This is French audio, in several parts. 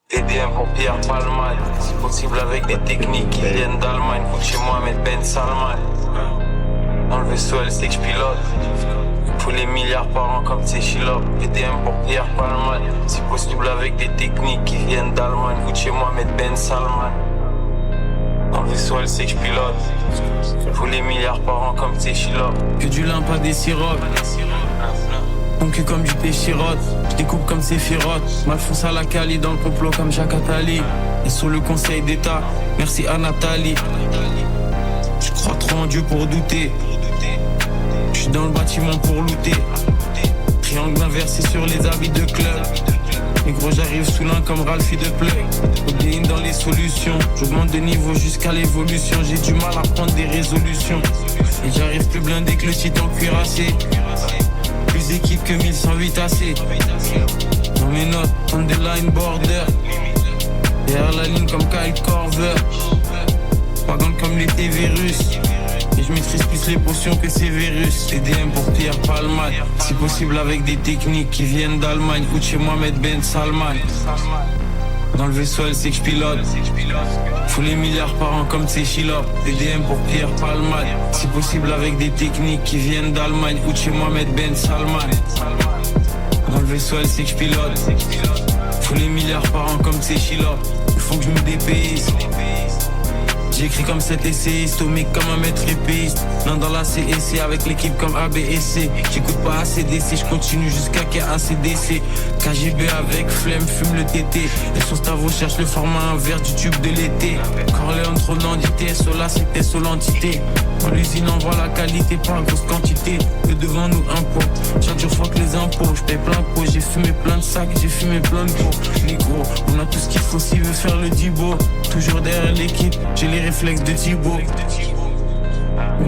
TDM pour Pierre Palmade, si possible avec des techniques qui viennent d'Allemagne. Faut que chez moi mettre Ben Salman. Dans le vaisseau elle sait que j'pilote. Faut les milliards par an comme c'est Chilop. TDM pour Pierre Palmade, si possible avec des techniques qui viennent d'Allemagne. Faut que chez moi mettre Ben Salman. Dans le vaisseau elle sait que j'pilote. Faut les milliards par an comme c'est Chilop. Que du lin, pas des sirops. Mon cul comme du péchirote, je découpe comme Sephiroth. M'alfonce à la Cali dans le complot comme Jacques Attali. Et sur le conseil d'état, merci à Nathalie. Je crois trop en Dieu pour douter. Je suis dans le bâtiment pour looter. Triangle inversé sur les habits de club. Mais gros j'arrive sous l'un comme Ralphie de Plug. Odéine dans les solutions, j'augmente de niveau jusqu'à l'évolution. J'ai du mal à prendre des résolutions. Et j'arrive plus blindé que le titan cuirassé. Plus d'équipe que 1108 AC. Dans mes notes, on the line border. Derrière la ligne comme Kyle Korver. Pas gang comme les T-Virus. Et je maîtrise plus les potions que ces virus. TDM pour Pierre Palmade, si possible avec des techniques qui viennent d'Allemagne. Ou de chez Mohamed Ben Salman. Dans le vaisseau elle sait que j'pilote. Faut les milliards par an comme c'est Chilop. TDM pour Pierre Palmade, si possible avec des techniques qui viennent d'Allemagne. Ou de chez Mohamed Ben Salman. Dans le vaisseau elle sait que j'pilote. Faut les milliards par an comme c'est Chilop. Il faut que je me dépayse. J'écris comme cet essayiste, au mec comme un maître épéiste. Non dans la CEC avec l'équipe comme ABSC. J'écoute pas ACDC, je continue jusqu'à KACDC. KGB avec flemme, fume le TT. Et sur Stavo cherche le format inverse du tube de l'été. Corleone trop d'entité, Sola c'était l'entité. Dans l'usine envoie la qualité, pas en grosse quantité. Que devant nous impôts, chaque jour fuck les impôts. J'paye plein de pots, j'ai fumé plein de sacs, j'ai fumé plein de pots. Négro, on a tout ce qu'il faut s'il veut faire le Dibo. Toujours derrière l'équipe, j'ai les réflexes de Thibaut.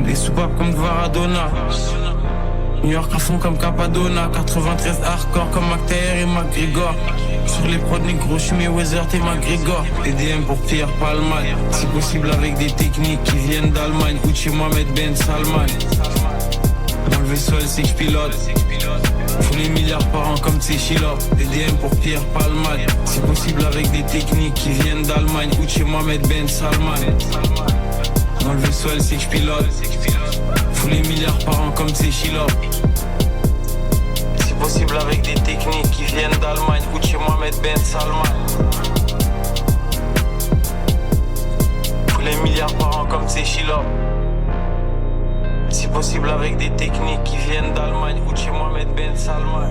Des soupapes comme Varadona. New York à fond comme Capadona. 93 hardcore comme McTayer et McGregor. Sur les prods négro, j'suis Mayweather, t'es McGregor. TDM pour Pierre Palmade, si possible avec des techniques qui viennent d'Allemagne. Ou de chez Mohamed Ben Salman. Dans le vaisseau elle sait que j'pilote. Faut les milliards par an comme c'est Chilop. TDM pour Pierre Palmade, si possible avec des techniques qui viennent d'Allemagne. Ou de chez Mohamed Ben Salman. Dans le vaisseau elle sait que j'pilote. Faut les milliards par an comme c'est Chilop. Si possible avec des techniques qui viennent d'Allemagne. Ou de chez Mohamed Ben Salman. Faut les milliards par an comme c'est Chilop. Si possible avec des techniques qui viennent d'Allemagne. Ou de chez Mohamed Ben Salman.